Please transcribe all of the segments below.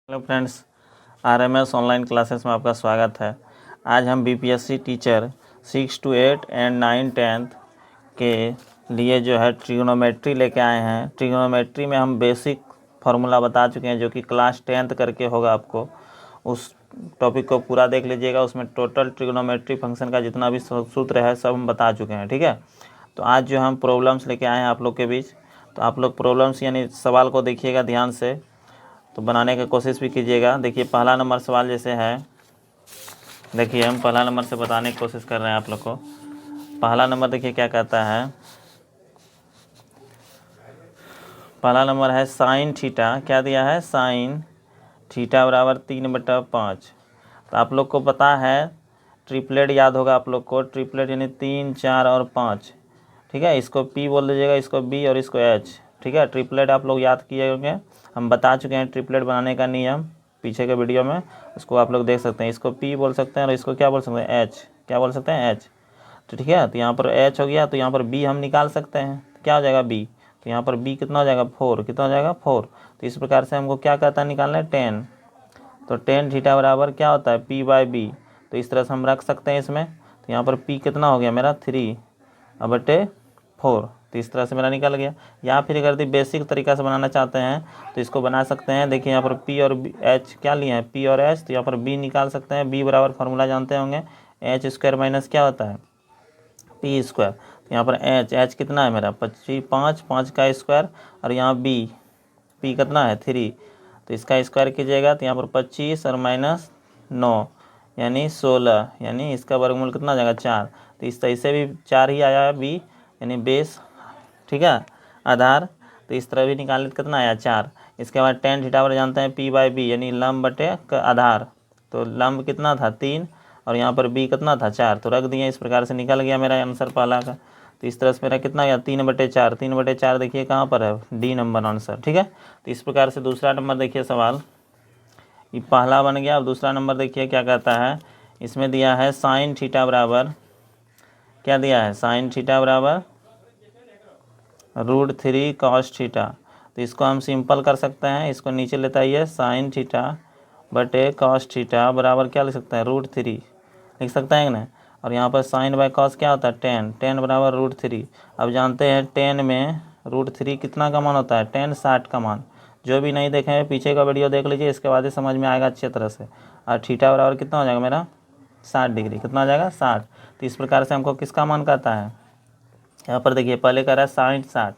Hello friends, RMS online classes में आपका स्वागत है। आज हम BPSC teacher 6 to 8 and 9 10th के लिए जो है ट्रिग्नोमेट्री लेके आए हैं। ट्रिग्नोमेट्री में हम बेसिक फार्मूला बता चुके हैं जो कि क्लास 10th करके होगा। आपको उस टॉपिक को पूरा देख लीजिएगा। उसमें टोटल ट्रिग्नोमेट्री फंक्शन का जितना भी सूत्र है सब हम बता चुके हैं। ठीक है, तो आज जो हम प्रॉब्लम्स लेके आए हैं आप लोग के बीच, तो आप लोग प्रॉब्लम्स यानी सवाल को देखिएगा ध्यान से, तो बनाने की कोशिश भी कीजिएगा। देखिए पहला नंबर सवाल जैसे है, देखिए हम पहला नंबर से बताने की कोशिश कर रहे हैं आप लोग को। पहला नंबर देखिए क्या कहता है। पहला नंबर है साइन थीटा, क्या दिया है, साइन थीटा बराबर 3/5। तो आप लोग को पता है ट्रिपलेट याद होगा आप लोग को, ट्रिपलेट यानी 3, 4 और 5। ठीक है, इसको P बोल दीजिएगा, इसको B और इसको H। ठीक है, ट्रिपलेट आप लोग याद किए होंगे, हम बता चुके हैं ट्रिपलेट बनाने का नियम पीछे के वीडियो में, उसको आप लोग देख सकते हैं। इसको P बोल सकते हैं और इसको क्या बोल सकते हैं, H। क्या बोल सकते हैं, H। तो ठीक है, तो यहाँ पर H हो गया, तो यहाँ पर B हम निकाल सकते हैं। तो क्या हो जाएगा B, तो यहाँ पर B कितना हो जाएगा, 4। कितना हो जाएगा, 4। तो इस प्रकार से हमको क्या कहता है निकालना है, 10। तो 10 थीटा बराबर क्या होता है, P/B। तो इस तरह से हम रख सकते हैं इसमें। तो यहाँ पर P कितना हो गया मेरा, 3/4। तो इस तरह से मेरा निकल गया। या फिर अगर बेसिक तरीका से बनाना चाहते हैं तो इसको बना सकते हैं। देखिए यहाँ पर P और H क्या लिए हैं, P और H, तो यहाँ पर B निकाल सकते हैं। B बराबर फार्मूला जानते होंगे, H² माइनस क्या होता है, P²। तो यहाँ पर H कितना है मेरा, 5 5 का स्क्वायर, और यहाँ P कितना है, 3। तो इसका स्क्वायर कीजिएगा तो यहाँ पर 25 और माइनस 9 यानी 16, यानी इसका वर्गमूल कितना आ जाएगा, 4। तो इस तरह से भी 4 ही आया B, यानी बेस। ठीक है, आधार। तो इस तरह भी निकालने तो कितना आया, 4। इसके बाद tan थीटा बराबर जानते हैं P/B, यानी लंब बटे आधार। तो लंब कितना था, 3, और यहाँ पर B कितना था, 4। तो रख दिए, इस प्रकार से निकल गया मेरा आंसर पहला का। तो इस तरह से मेरा कितना गया, 3/4। 3/4 देखिए कहाँ पर है, D नंबर आंसर। ठीक है, तो इस प्रकार से दूसरा नंबर देखिए सवाल, ये पहला बन गया। अब दूसरा नंबर देखिए क्या कहता है। इसमें दिया है साइन थीटा बराबर, क्या दिया है, साइन थीटा बराबर √3 cos थीटा। तो इसको हम सिंपल कर सकते हैं, इसको नीचे लेता आइए, साइन थीटा बटे cos थीटा बराबर क्या लिख सकते हैं, √3 लिख सकते हैं ना। और यहाँ पर साइन बाय कॉस क्या होता है, 10 बराबर √3। अब जानते हैं 10 में √3 कितना का मान होता है, 10 60 का मान। जो भी नहीं देखे हैं पीछे का वीडियो देख लीजिए, इसके बाद ही समझ में आएगा अच्छी तरह से। और थीटा बराबर कितना हो जाएगा मेरा, 60 डिग्री। कितना हो जाएगा, 60। तो इस प्रकार से हमको किसका मान कहता है, यहाँ पर देखिए पहले कह रहा है साइन 60,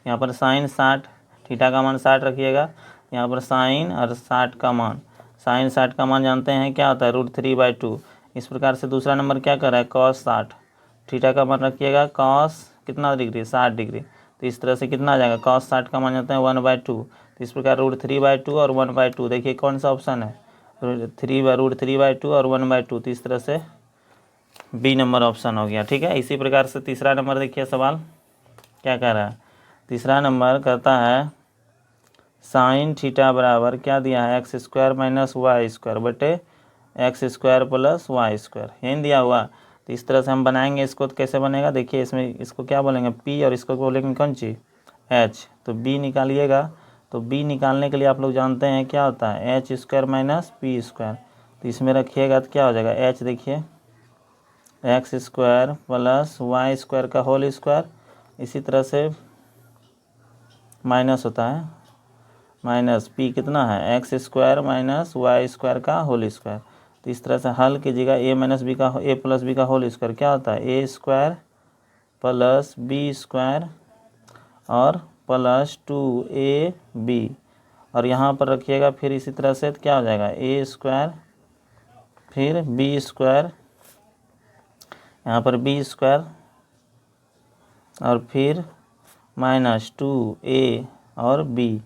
यहाँ पर साइन 60, थीटा का मान 60 रखिएगा। यहाँ पर साइन और 60 का मान, साइन 60 का मान जानते हैं क्या होता है, √3/2। इस प्रकार से दूसरा नंबर क्या कर रहा है, कॉस 60, थीटा का मान रखिएगा कॉस कितना डिग्री, 60 डिग्री। तो इस तरह से कितना आ जाएगा, कॉस 60 का मान जानते हैं 1/2। तो इस प्रकार √3/2 और 1/2, देखिए कौन सा ऑप्शन है, √3/2 और 1/2। तो इस तरह से B नंबर ऑप्शन हो गया। ठीक है, इसी प्रकार से तीसरा नंबर देखिए सवाल क्या कह रहा है। तीसरा नंबर कहता है साइन थीटा बराबर क्या दिया है, x² माइनस y² बटे x² प्लस y², यही दिया हुआ। तो इस तरह से हम बनाएंगे इसको। तो कैसे बनेगा, देखिए इसमें इसको क्या बोलेंगे, P, और इसको बोलेंगे कौन चीज़, H। तो B निकालिएगा। तो B निकालने के लिए आप लोग जानते हैं क्या होता है, H² माइनस P²। तो इसमें रखिएगा तो क्या हो जाएगा, H देखिए x² प्लस y² का होल स्क्वायर, इसी तरह से माइनस होता है, माइनस P कितना है, x² माइनस y² का होल स्क्वायर। तो इस तरह से हल कीजिएगा, a प्लस b का होल स्क्वायर क्या होता है, a² प्लस b² और प्लस 2ab। और यहाँ पर रखिएगा फिर इसी तरह से, तो क्या हो जाएगा, a² फिर b², यहाँ पर b² और फिर माइनस 2a और b।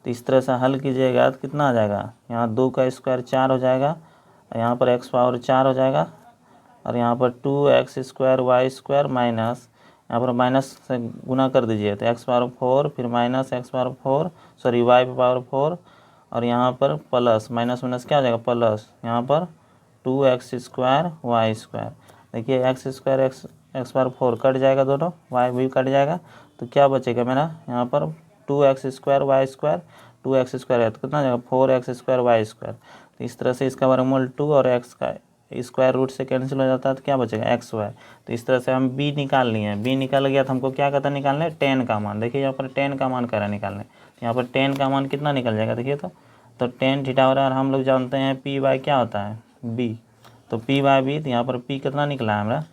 तो इस तरह से हल कीजिएगा तो कितना आ जाएगा, यहाँ 2 का स्क्वायर 4 हो जाएगा, यहाँ पर x⁴ हो जाएगा, और यहाँ पर 2x² y² माइनस, यहाँ पर माइनस से गुना कर दीजिए तो x⁴ फिर माइनस y⁴, और यहाँ पर प्लस माइनस माइनस क्या हो जाएगा, प्लस, यहाँ पर 2x² y²। देखिए x² कट जाएगा, दोनों y भी कट जाएगा। तो क्या बचेगा मेरा, यहाँ पर 2x² y²। 2x² है तो कितना जाएगा 4x² y²। तो इस तरह से इसका वर्गमूल 2 और x का स्क्वायर रूट से कैंसिल हो जाता है तो क्या बचेगा xy। तो इस तरह से हम b निकाल लिए हैं, b निकाल गया तो हमको क्या कहता है निकालना है 10 का मान। देखिए यहाँ पर 10 का मान कह रहा है निकालने, यहाँ पर 10 का मान कितना निकल जाएगा देखिए तो tan थीटा हो रहा है। और हम लोग जानते हैं पी वाई क्या होता है b, तो पी वाई बी, तो यहाँ पर p कितना निकला है हमारा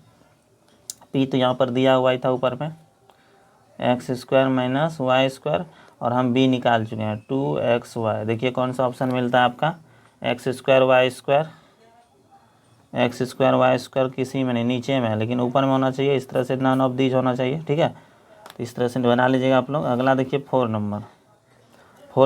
p, तो यहाँ पर दिया हुआ ही था ऊपर में x² - y², और हम b निकाल चुके हैं 2xy। देखिए कौन सा ऑप्शन मिलता है आपका x² किसी में नहीं, नीचे में है, लेकिन ऊपर में होना चाहिए। इस तरह से नन ऑफ दीज होना चाहिए, ठीक है। तो इस तरह से बना लीजिएगा आप लोग। अगला देखिए 4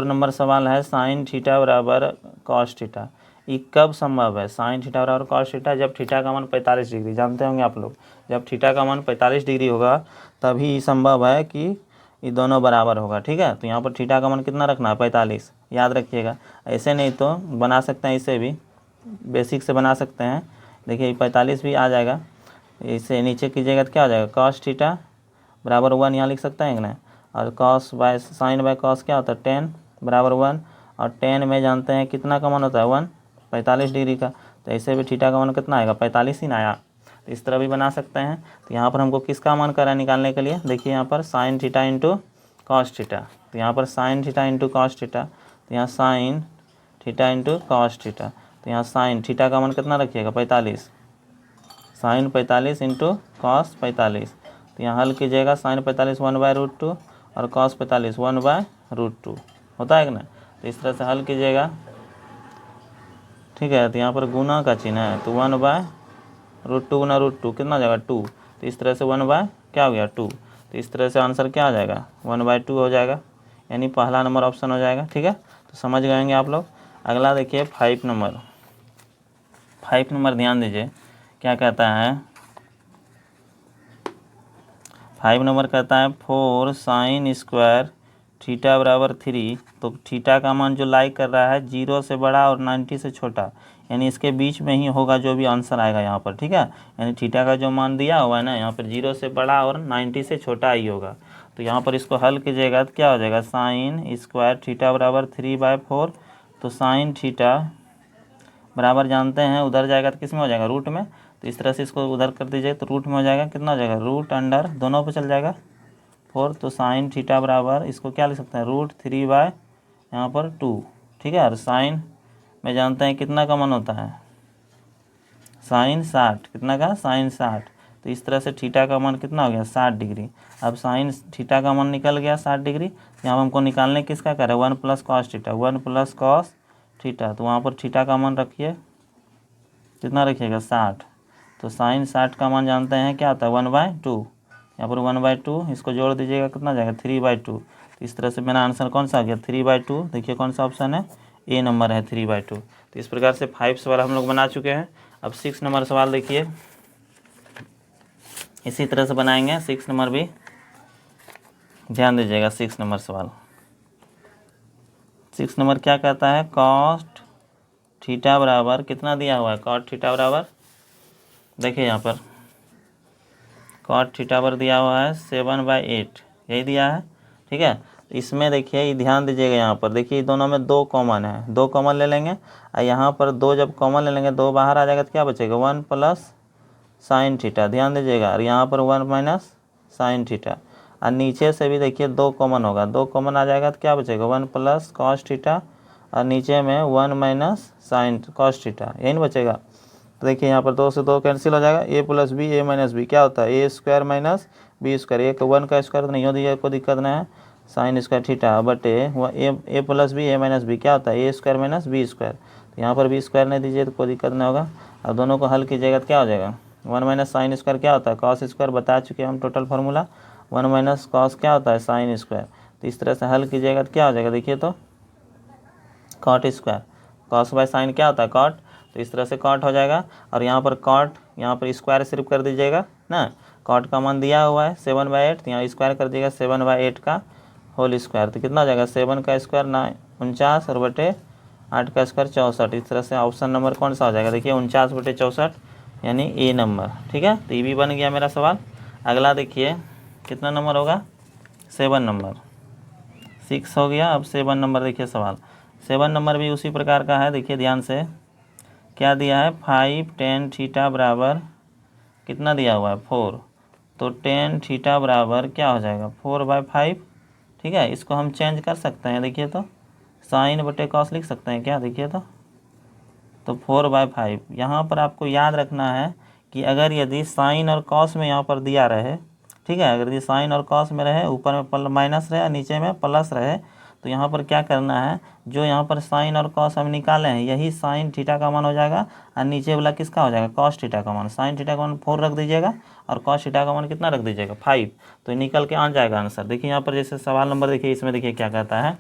नंबर सवाल है साइन थीटा बराबर कॉस थीटा। ये कब संभव है साइन थीटा बराबर कॉस थीटा? जब थीटा का मान 45 डिग्री, जानते होंगे आप लोग, जब थीटा का मान 45 डिग्री होगा तभी संभव है कि ये दोनों बराबर होगा, ठीक है। तो यहाँ पर थीटा का मान कितना रखना है 45, याद रखिएगा। ऐसे नहीं तो बना सकते हैं, इसे भी बेसिक से बना सकते हैं। देखिए 45 भी आ जाएगा, इसे नीचे कीजिएगा तो क्या हो जाएगा कॉस थीटा बराबर 1 यहाँ लिख सकते हैं ना। और cos by sine by cos क्या होता है 10 बराबर 1, और 10 में जानते हैं कितना का मान होता है 1, 45 डिग्री का। तो ऐसे भी थीटा का मान कितना आएगा 45 ही ना आया। तो इस तरह भी बना सकते हैं। तो यहाँ पर हमको किसका मान कर रहा है निकालने के लिए, देखिए यहाँ पर sine theta into cos theta. तो यहाँ पर sine theta into cos theta, तो यहाँ sine theta into cos theta. तो यहाँ साइन थीटा का मान कितना रखिएगा 45, साइन 45 इंटू कॉस 45। तो यहाँ हल कीजिएगा साइन 45 1/√2 और कॉस 45 1/√2 होता है कि ना। तो इस तरह से हल कीजिएगा, ठीक है। तो यहाँ पर गुना का चिन्ह है तो 1/√2 गुना √2 कितना हो जाएगा 2। तो इस तरह से 1 क्या हो गया 2। तो इस तरह से आंसर क्या आ जाएगा 1/2 हो जाएगा, यानी पहला नंबर ऑप्शन हो जाएगा, ठीक है। तो समझ गएंगे आप लोग। अगला देखिए 5 नंबर ध्यान दीजिए क्या कहता है। 5 नंबर कहता है 4 साइन स्क्वायर थीटा बराबर 3। तो थीटा का मान जो लाई कर रहा है 0 से बड़ा और 90 से छोटा, यानी इसके बीच में ही होगा जो भी आंसर आएगा यहाँ पर, ठीक है। यानी थीटा का जो मान दिया हुआ है ना यहाँ पर 0 से बड़ा और 90 से छोटा ही होगा। तो यहाँ पर इसको हल कीजिएगा तो क्या हो जाएगा साइन स्क्वायर थीटा बराबर 3/4। तो साइन थीटा बराबर जानते हैं उधर जाएगा तो किस में हो जाएगा रूट में। तो इस तरह से इसको उधर कर दीजिए तो रूट में हो जाएगा, कितना हो जाएगा रूट अंडर दोनों पे चल जाएगा 4। तो साइन थीटा बराबर इसको क्या लिख सकते हैं √3 यहाँ पर 2, ठीक है। और साइन में जानते हैं कितना का मान होता है साइन 60, कितना का साइन 60। तो इस तरह से थीटा का मान कितना हो गया 60 डिग्री। अब साइन थीटा का मान निकल गया 60 डिग्री। यहाँ हमको निकालने किसका कर रहा है 1 + cos थीटा, 1 + cos थीटा। तो वहाँ पर थीटा का मान रखिए, कितना रखिएगा 60। तो साइन 60 का मान जानते हैं क्या होता है 1/2। यहाँ पर 1/2 इसको जोड़ दीजिएगा कितना जाएगा 3/2। तो इस तरह से मेरा आंसर कौन सा आ गया 3/2। देखिए कौन सा ऑप्शन है ए नंबर है 3/2। तो इस प्रकार से 5 सवाल हम लोग बना चुके हैं। अब 6 नंबर सवाल देखिए, इसी तरह से बनाएंगे 6 नंबर भी, ध्यान दीजिएगा 6 नंबर सवाल। 6 नंबर क्या कहता है कॉस थीटा बराबर कितना दिया हुआ है कॉट थीटा बराबर, देखिए यहाँ पर कॉट थीटा पर दिया हुआ है 7/8, यही दिया है, ठीक है। इसमें देखिए ये ध्यान दीजिएगा, यहाँ पर देखिए दोनों में 2 कॉमन है, 2 कॉमन ले लेंगे और यहाँ पर 2 जब कॉमन ले लेंगे 2 बाहर आ जाएगा तो क्या बचेगा 1 + साइन थीटा, ध्यान दीजिएगा। और यहाँ पर 1 - साइन थीटा। और नीचे से भी देखिए 2 कॉमन होगा, 2 कॉमन आ जाएगा तो क्या बचेगा 1 + cos थीटा और नीचे में 1 - साइन cos थीटा, यही ना बचेगा। तो देखिए यहाँ पर 2 से 2 कैंसिल हो जाएगा, a + b a - b क्या होता है a² - b²। एक 1 का स्क्वायर तो नहीं हो दिया, कोई दिक्कत नहीं है। साइन स्क्वायर थीटा बटे a + b a - b क्या होता है a² - b²। तो यहाँ पर b² नहीं दीजिए तो कोई दिक्कत नहीं होगा। अब दोनों को हल कीजिएगा तो क्या हो जाएगा 1 - साइन स्क्वायर क्या होता है cos स्क्वायर, बता चुके हैं हम टोटल फार्मूला। 1 - cos क्या होता है साइन स्क्वायर। तो इस तरह से हल कीजिएगा तो क्या हो जाएगा देखिए तो cot square, cos by sine क्या होता है कॉट। तो इस तरह से कॉट हो जाएगा। और यहाँ पर कॉट, यहाँ पर स्क्वायर सिर्फ कर दीजिएगा ना, कॉट का मान दिया हुआ है 7/8, तो यहाँ स्क्वायर कर दीजिएगा 7/8 का होल स्क्वायर। तो कितना हो जाएगा 7 का स्क्वायर 49 और बटे 8 का स्क्वायर 64। इस तरह से ऑप्शन नंबर कौन सा हो जाएगा देखिए 49/64, यानी ए नंबर, ठीक है। तो ये भी बन गया मेरा सवाल। अगला देखिए कितना नंबर होगा 7 नंबर। 6 हो गया। अब 7 नंबर देखिए सवाल, 7 नंबर भी उसी प्रकार का है। देखिए ध्यान से, क्या दिया है 5 tan थीटा बराबर कितना दिया हुआ है 4, तो tan थीटा बराबर क्या हो जाएगा 4/5। ठीक है, इसको हम चेंज कर सकते हैं। देखिए तो साइन बटे कॉस लिख सकते हैं क्या, देखिए तो 4/5। यहाँ पर आपको याद रखना है कि अगर यदि साइन और कॉस में यहाँ पर दिया रहे, ठीक है, अगर यदि साइन और कॉस में रहे, ऊपर में माइनस रहे और नीचे में प्लस रहे, तो यहाँ पर क्या करना है, जो यहाँ पर साइन और कॉस हम निकाले हैं यही साइन थीटा का मान हो जाएगा और नीचे वाला किसका हो जाएगा कॉस थीटा का मान। साइन थीटा का मान 4 रख दीजिएगा और कॉस थीटा का मान कितना रख दीजिएगा 5, तो निकल के आ जाएगा आंसर। देखिए यहाँ पर जैसे सवाल नंबर देखिए, इसमें देखिए क्या कहता है,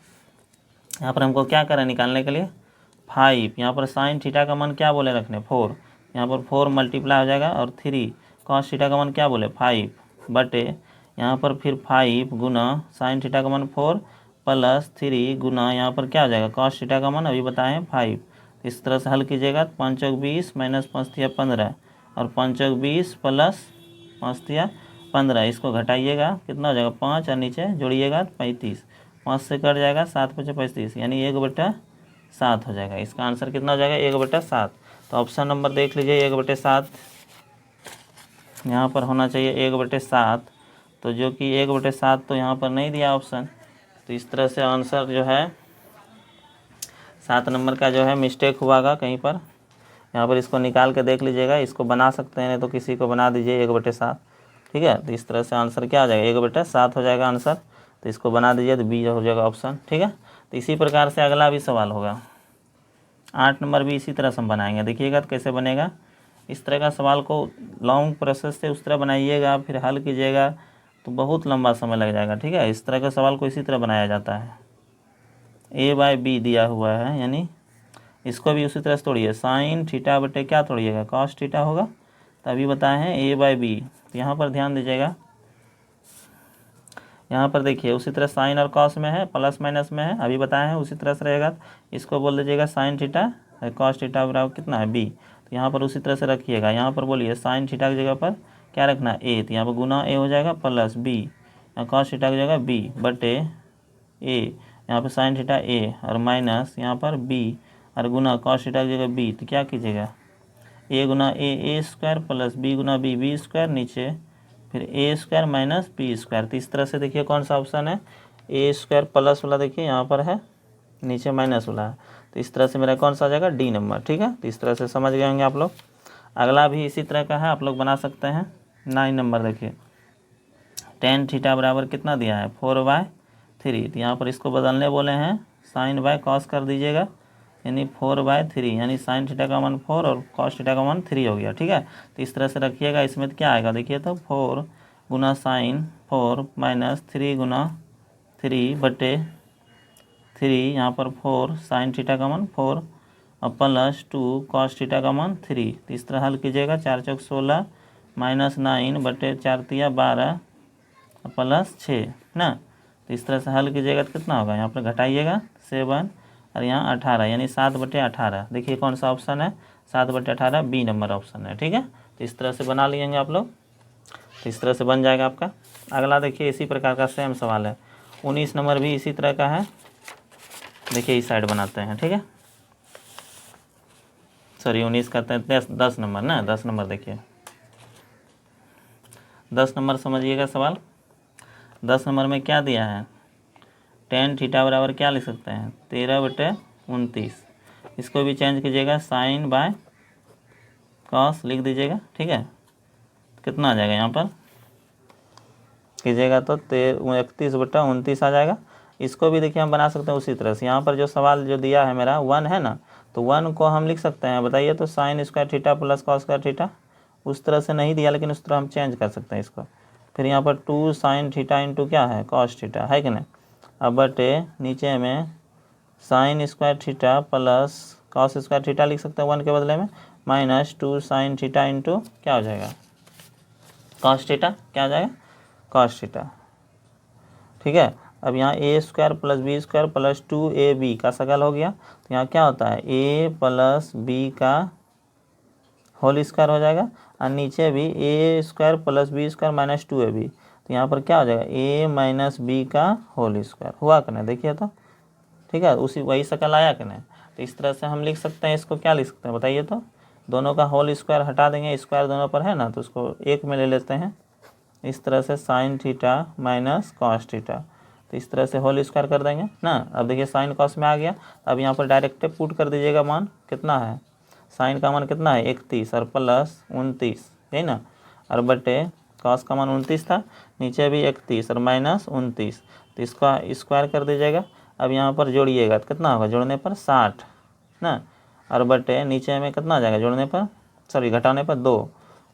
यहाँ पर हमको क्या करें निकालने के लिए 5, यहाँ पर साइन थीटा का मान क्या बोले रखने 4, यहाँ पर 4 मल्टीप्लाई हो जाएगा और 3 कॉस थीटा का मान क्या बोले 5 बटे यहाँ पर फिर 5 गुना साइन थीटा का मान 4 प्लस 3 गुना यहाँ पर क्या हो जाएगा कॉस थीटा का मान अभी बताएं 5। इस तरह से हल कीजिएगा, 5 चौक 20 माइनस 5 तिया 15 और 5 चौक 20 प्लस 5 तिया 15, इसको घटाइएगा कितना हो जाएगा 5 और नीचे जोड़िएगा 35, 5 से कट जाएगा 7 × 5 = 35, यानी 1/7 हो जाएगा। इसका आंसर कितना हो जाएगा 1/7। तो ऑप्शन नंबर देख लीजिए 1/7 यहाँ पर होना चाहिए 1/7, तो जो कि 1/7 तो यहाँ पर नहीं दिया ऑप्शन, तो इस तरह से आंसर जो है 7 नंबर का जो है मिस्टेक हुआगा कहीं पर। यहाँ पर इसको निकाल के देख लीजिएगा, इसको बना सकते हैं तो किसी को बना दीजिए 1/7। ठीक है, तो इस तरह से आंसर क्या हो जाएगा 1/7 हो जाएगा आंसर, तो इसको बना दीजिए तो बी हो जाएगा ऑप्शन। ठीक है, तो इसी प्रकार से अगला भी सवाल होगा 8 नंबर भी इसी तरह से हम बनाएंगे। देखिएगा तो कैसे बनेगा, इस तरह का सवाल को लॉन्ग प्रोसेस से उस तरह बनाइएगा फिर हल कीजिएगा तो बहुत लंबा समय लग जाएगा। ठीक है, इस तरह का सवाल को इसी तरह बनाया जाता है। a/b दिया हुआ है, यानी इसको भी उसी तरह से तोड़िए, साइन थीटा बटे क्या तोड़िएगा कॉस थीटा होगा, तो अभी बताए हैं a/b। तो यहाँ पर ध्यान दीजिएगा, यहाँ पर देखिए उसी तरह साइन और कॉस में है, प्लस माइनस में है, अभी बताए हैं उसी तरह से रहेगा। इसको बोल दीजिएगा साइन थीटा कॉस थीटा बराबर कितना है b, तो यहाँ पर उसी तरह से रखिएगा। यहाँ पर बोलिए साइन थीटा की जगह पर क्या रखना है a, तो यहाँ पर गुना a हो जाएगा प्लस b, कॉस थीटा की जगह b बटे a, यहाँ पर साइन थीटा a और माइनस यहाँ पर b और गुना कॉस थीटा की जगह b, तो क्या कीजिएगा a Guna a square plus b Guna b square, नीचे फिर a square minus b square. तो इस तरह से देखिए कौन सा ऑप्शन है a स्क्वायर प्लस वाला, देखिए यहाँ पर है नीचे माइनस वाला है, तो इस तरह से मेरा कौन सा आ जाएगा डी नंबर। ठीक है, तो इस तरह से समझ गए होंगे आप लोग। अगला भी इसी तरह का है, आप लोग बना सकते हैं 9 नंबर। देखिए tan थीटा बराबर कितना दिया है 4/3, तो यहाँ पर इसको बदलने बोले हैं साइन बाय कॉस कर दीजिएगा, यानी 4/3, यानी साइन थीटा का मान 4 और कॉस थीटा का मान 3 हो गया। ठीक है, तो इस तरह से रखिएगा, इसमें तो क्या आएगा देखिए तो 4 गुना साइन 4 माइनस 3 गुना 3 बटे 3, यहाँ पर 4 साइन थीटा का मान 4 और प्लस 2 कॉस थीटा का मान 3। तो इस तरह हल कीजिएगा, 4 चौक 16 माइनस 9 बटे 4 तिया 12 प्लस 6 ना, तो इस तरह से हल कीजिएगा तो कितना होगा, यहाँ पर घटाइएगा 7 और यहाँ 18, यानी 7/18। देखिए कौन सा ऑप्शन है 7/18, बी नंबर ऑप्शन है। ठीक है, तो इस तरह से बना लेंगे आप लोग, तो इस तरह से बन जाएगा आपका। अगला देखिए इसी प्रकार का सेम सवाल है 19 नंबर भी इसी तरह का है। देखिए इस साइड बनाते हैं, ठीक है, सॉरी 19 करते हैं 10 नंबर ना, 10 नंबर देखिए 10 नंबर समझिएगा सवाल। 10 नंबर में क्या दिया है tan थीटा बराबर क्या लिख सकते हैं 13/29, इसको भी चेंज कीजिएगा साइन बाय कॉस लिख दीजिएगा। ठीक है, कितना आ जाएगा यहाँ पर कीजिएगा तो 31/29 आ जाएगा। इसको भी देखिए हम बना सकते हैं उसी तरह से, यहाँ पर जो सवाल जो दिया है मेरा 1 है ना, तो 1 को हम लिख सकते हैं बताइए तो sine square theta plus cos square theta, उस तरह से नहीं दिया लेकिन उस तरह हम चेंज कर सकते हैं इसको। फिर यहाँ पर 2 साइन थीटा इंटू क्या है कॉस थीटा है कि नहीं, अब बटे नीचे में sine square theta plus cos square theta लिख सकते हैं 1 के बदले में, माइनस 2 साइन थीटा इंटू क्या हो जाएगा कॉस थीटा, क्या हो जाएगा कॉस थीटा। ठीक है, अब यहाँ a square plus B square plus 2ab का सकल हो गया, तो यहाँ क्या होता है a प्लस बी का होल स्क्वायर हो जाएगा और नीचे भी a square plus B square minus 2ab, तो तो यहाँ पर क्या हो जाएगा, a माइनस बी का होल स्क्वायर हुआ कि नहीं, देखिए तो ठीक है, उसी वही शक्ल आया कि नहीं। तो इस तरह से हम लिख सकते हैं, इसको क्या लिख सकते हैं बताइए तो, दोनों का होल स्क्वायर हटा देंगे, स्क्वायर दोनों पर है ना, तो उसको एक में ले लेते हैं। इस तरह से sine theta minus cos theta, तो इस तरह से होल स्क्वायर कर देंगे ना। अब देखिए साइन कॉस में आ गया, अब यहाँ पर डायरेक्ट पुट कर दीजिएगा, मान कितना है, साइन का मान कितना है 31 और प्लस 29, यही ना, और बटे कॉस का मान 29 था, नीचे भी 31 और माइनस 29, तो इसका स्क्वायर कर दीजिएगा। अब यहाँ पर जोड़िएगा तो कितना होगा, जोड़ने पर 60 ना, और बटे नीचे में कितना आ जाएगा, जोड़ने पर सॉरी घटाने पर 2,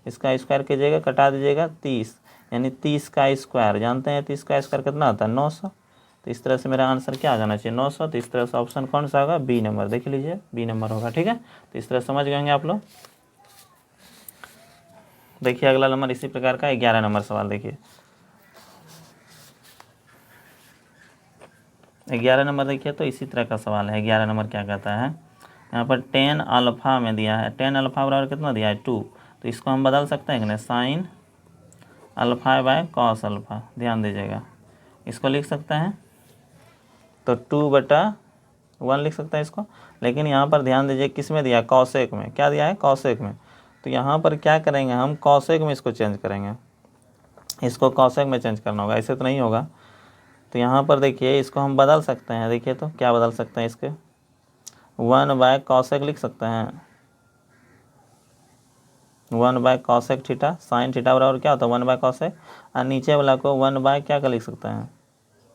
इसका स्क्वायर कीजिएगा, कटा दीजिएगा 30, यानी 30 का स्क्वायर, जानते हैं 30 का स्क्वायर कितना होता है 900। तो इस तरह से मेरा आंसर क्या आ जाना चाहिए 900। तो इस तरह से ऑप्शन कौन सा होगा, बी नंबर, देख लीजिए बी नंबर होगा, ठीक है। तो इस तरह समझ गए होंगे आप लोग। देखिए अगला नंबर इसी प्रकार का 11 नंबर सवाल देखिए। 11 नंबर देखिए तो इसी तरह का सवाल है। 11 नंबर क्या कहता है, यहाँ पर 10 अल्फ़ा में दिया है, 10 अल्फ़ा बराबर कितना दिया है 2, तो इसको हम बदल सकते हैं कि नहीं, sine alpha by cos alpha, ध्यान दीजिएगा, इसको लिख सकते हैं तो 2/1 लिख सकते हैं इसको। लेकिन यहाँ पर ध्यान दीजिए किस में दिया है, कॉसेक में, क्या दिया है कॉसेक में, तो यहाँ पर क्या करेंगे हम, कॉसेक में इसको चेंज करेंगे, इसको कॉसेक में चेंज करना होगा, ऐसे तो नहीं होगा। तो यहाँ पर देखिए इसको हम बदल सकते हैं, देखिए तो क्या बदल सकते हैं, इसके 1/कॉसेक लिख सकते हैं, 1/कॉसेक थीटा, साइन थीटा बराबर क्या होता है 1/कॉसेक, और नीचे वाला को 1/ क्या का लिख सकते हैं,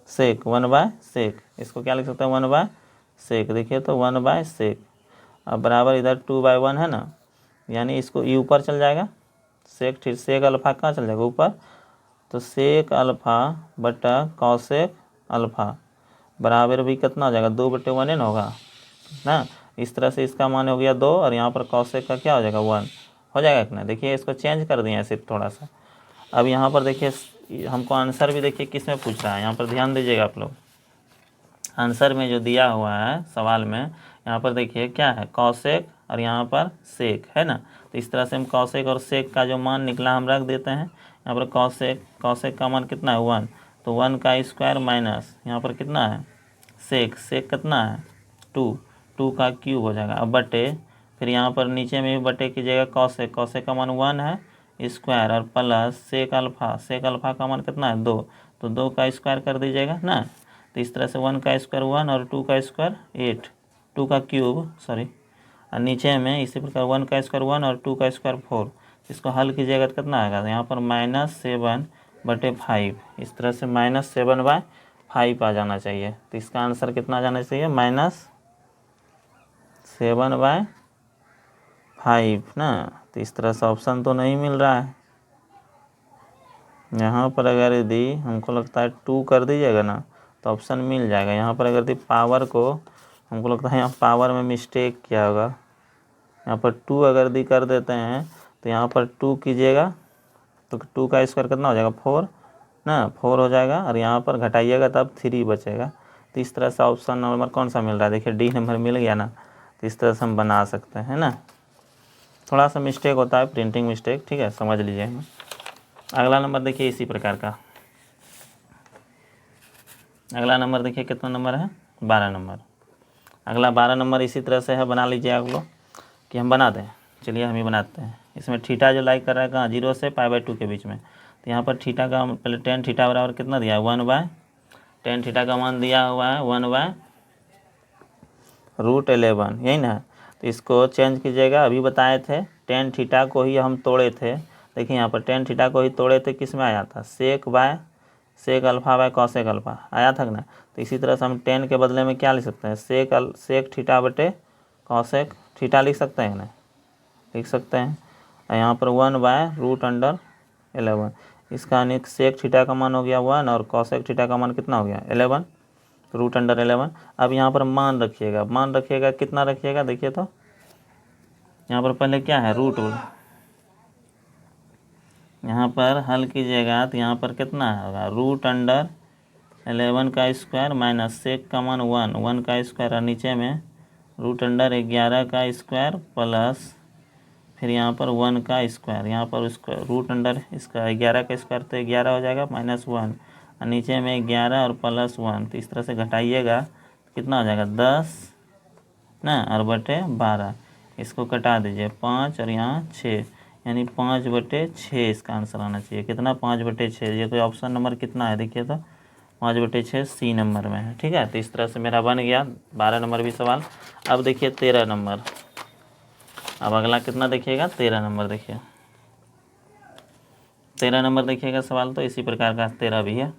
सेक, 1/सेक, इसको क्या लिख सकते हैं 1/सेक, देखिए तो 1/सेक, अब बराबर इधर 2/1 है ना, यानी इसको ये ऊपर चल जाएगा, सेक अल्फ़ा कहाँ चल जाएगा ऊपर, तो सेक अल्फ़ा बटा कॉसेक अल्फ़ा बराबर भी कितना हो जाएगा 2/1 ही ना होगा ना। इस तरह से इसका मान हो गया 2, और यहाँ पर कॉसेक का क्या हो जाएगा 1 हो जाएगा कि ना। देखिए इसको चेंज कर दिए सिर्फ थोड़ा सा। अब यहाँ पर देखिए हमको आंसर भी देखिए किस में पूछ रहा है, यहाँ पर ध्यान दीजिएगा आप लोग, आंसर में जो दिया हुआ है सवाल में, यहाँ पर देखिए क्या है कॉसेक और यहाँ पर सेक है ना। तो इस तरह से हम कॉसेक और सेक का जो मान निकला हम रख देते हैं। यहाँ पर कॉसेक का मान कितना है 1, तो 1 का स्क्वायर माइनस यहाँ पर कितना है सेक कितना है 2 का क्यूब हो जाएगा, अब बटे फिर यहाँ पर नीचे में भी बटे कीजिएगा, कॉसेक का मान 1 है स्क्वायर और प्लस सेक अल्फ़ा का मान कितना है 2, तो 2 का स्क्वायर कर दीजिएगा ना। तो इस तरह से 1 का स्क्वायर 1 और 2 का स्क्वायर 8, 2 का क्यूब सॉरी, और नीचे में इसी प्रकार 1 का स्क्वायर 1 और 2 का स्क्वायर 4, इसको हल कीजिएगा तो कितना आएगा, यहाँ पर -7/5, इस तरह से -7/5 आ जाना चाहिए। तो इसका आंसर कितना आ जाना चाहिए -7/5 ना। तो इस तरह से ऑप्शन तो नहीं मिल रहा है यहाँ पर, अगर यदि हमको लगता है 2 कर दीजिएगा ना तो ऑप्शन मिल जाएगा। यहाँ पर अगर यदि पावर को, हमको लगता है यहाँ पावर में मिस्टेक किया होगा, यहाँ पर 2 अगर यदि कर देते हैं तो यहाँ पर 2 कीजिएगा तो 2 का स्क्वायर कितना हो जाएगा 4 ना, 4 हो जाएगा, और यहाँ पर घटाइएगा तब 3 बचेगा। तो इस तरह से ऑप्शन नंबर कौन सा मिल रहा है, देखिए डी नंबर मिल गया ना। तो इस तरह से हम बना सकते हैं ना, थोड़ा सा मिस्टेक होता है, प्रिंटिंग मिस्टेक, ठीक है, समझ लीजिए। अगला नंबर देखिए इसी प्रकार का, अगला नंबर देखिए कितना नंबर है 12 नंबर। अगला 12 नंबर इसी तरह से है, बना लीजिए आप लोग कि हम बना दें, चलिए हम ही बनाते हैं। इसमें थीटा जो लाइक कर रहा है कहाँ 0 से π/2 के बीच में, तो यहाँ पर थीटा का पहले tan थीटा बराबर कितना दिया है 1/tan थीटा का मान दिया हुआ है 1/√11, यही ना। तो इसको चेंज कीजिएगा, अभी बताए थे tan थीटा को ही हम तोड़े थे, देखिए यहाँ पर tan थीटा को ही तोड़े थे, किस में आया था सेक अल्फ़ा बाय कॉसेक अल्फ़ा आया था ना। तो इसी तरह से हम tan के बदले में क्या लिख सकते हैं सेक थीटा बटे कॉसेक थीटा लिख सकते हैं ना, लिख सकते हैं। और यहाँ पर 1/√11, इसका अनेक सेक थीटा का मान हो गया 1 और कॉसेक थीटा का मान कितना हो गया 11, √11। अब यहाँ पर मान रखिएगा कितना रखिएगा, देखिए तो यहाँ पर पहले क्या है रूट, यहाँ पर हल कीजिएगा तो यहाँ पर कितना होगा √11 का स्क्वायर माइनस सेक का मान 1 का स्क्वायर, और नीचे में √11 का स्क्वायर प्लस फिर यहाँ पर 1 का स्क्वायर, यहाँ पर उसका रूट अंडर इसका 11 का स्क्वायर तो 11 हो जाएगा -1, और नीचे में 11 और +1, तो इस तरह से घटाइएगा तो कितना हो जाएगा 10 ना, और बटे 12, इसको कटा दीजिए 5 और यहाँ 6, यानी 5/6 इसका आंसर आना चाहिए। कितना 5/6, ये कोई ऑप्शन नंबर कितना है देखिए तो 5/6 सी नंबर में है। ठीक है, तो इस तरह से मेरा बन गया 12 नंबर भी सवाल। अब देखिए 13 नंबर, अब अगला कितना देखिएगा 13 नंबर, देखिए 13 नंबर देखिएगा सवाल तो इसी प्रकार का 13 भी है।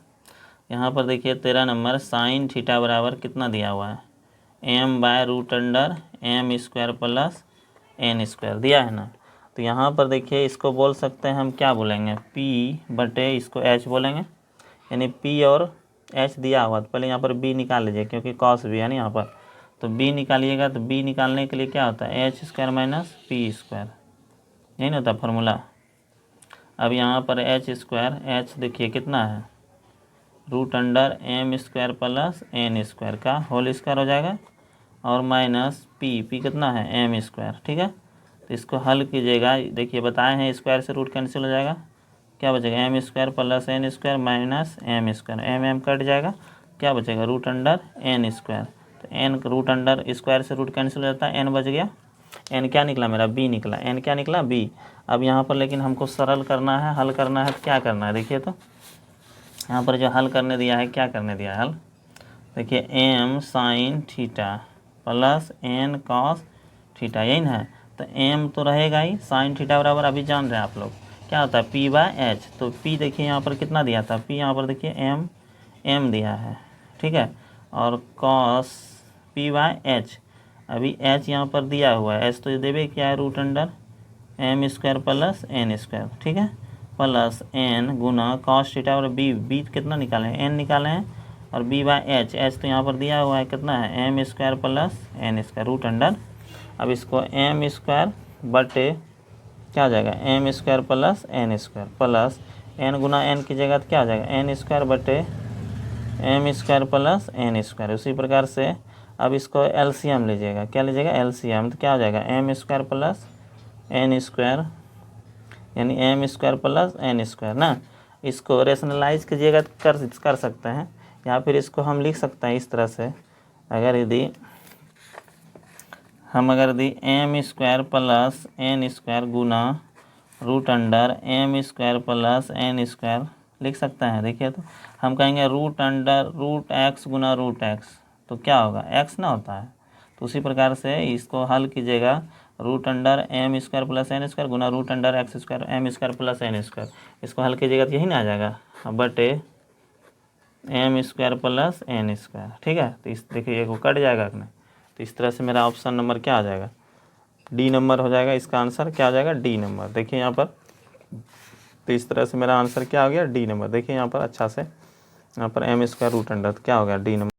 यहाँ पर देखिए 13 नंबर साइन थीटा बराबर कितना दिया हुआ है, m/√m² प्लस n² दिया है ना। तो यहाँ पर देखिए इसको बोल सकते हैं हम, क्या बोलेंगे p/, इसको h बोलेंगे, यानी p और h दिया हुआ तो पहले यहाँ पर b निकाल लीजिए, क्योंकि cos भी है ना यहाँ पर, तो b निकालिएगा। तो b निकालने के लिए क्या होता है h² - p², यही ना होता फॉर्मूला। अब यहाँ पर h² देखिए कितना है √m² प्लस n² का होल स्क्वायर हो जाएगा, और माइनस p कितना है m²। ठीक है, तो इसको हल कीजिएगा, देखिए बताए हैं स्क्वायर से रूट कैंसिल हो जाएगा, क्या बचेगा m² plus n² minus m², m cut जाएगा, क्या बचेगा √n²। तो n √स्क्वायर से रूट कैंसिल हो जाता है, n बच गया, n क्या निकला मेरा b निकला, n क्या निकला b। अब यहाँ पर लेकिन हमको सरल करना है, हल करना है, तो क्या करना है देखिए, तो यहाँ पर जो हल करने दिया है, क्या करने दिया है हल, देखिए m sine theta plus n cos theta, यही ना है। तो m तो रहेगा ही, साइन थीटा बराबर अभी जान रहे हैं आप लोग क्या होता है p/h। तो p देखिए यहाँ पर कितना दिया था, p यहाँ पर देखिए m दिया है, ठीक है, और कॉस p/h, अभी h यहाँ पर दिया हुआ है, h तो देवे क्या है √m² प्लस n², ठीक है, प्लस n गुना कॉस थीटा और b कितना निकाले हैं n निकाले हैं, और b/h, h तो यहाँ पर दिया हुआ है कितना है m² प्लस n²। अब इसको m² बटे क्या हो जाएगा m² plus n² plus n गुना n की जगह तो क्या हो जाएगा n² बटे m² प्लस n²। उसी प्रकार से अब इसको एलसीएम लीजिएगा, क्या लीजिएगा एलसीएम, तो क्या हो जाएगा m² प्लस n², यानी m² प्लस n² ना। इसको रेशनलाइज कीजिएगा तो कर सकते हैं, या फिर इसको हम लिख सकते हैं इस तरह से, अगर यदि m² प्लस n² गुना √m² प्लस n² लिख सकते हैं। देखिए तो हम कहेंगे √x गुना √x, तो क्या होगा x ना होता है, तो उसी प्रकार से इसको हल कीजिएगा √m² प्लस n² गुना √x² m² प्लस n², इसको हल कीजिएगा तो यही ना आ जाएगा, बटे m² प्लस n²। ठीक है, तो इस देखिए एक कट जाएगा अपने, तो इस तरह से मेरा ऑप्शन नंबर क्या आ जाएगा डी नंबर हो जाएगा, इसका आंसर क्या आ जाएगा डी नंबर। देखिए यहाँ पर, तो इस तरह से मेरा आंसर क्या हो गया डी नंबर। देखिए यहाँ पर अच्छा से, यहाँ पर m² √, क्या हो गया डी नंबर।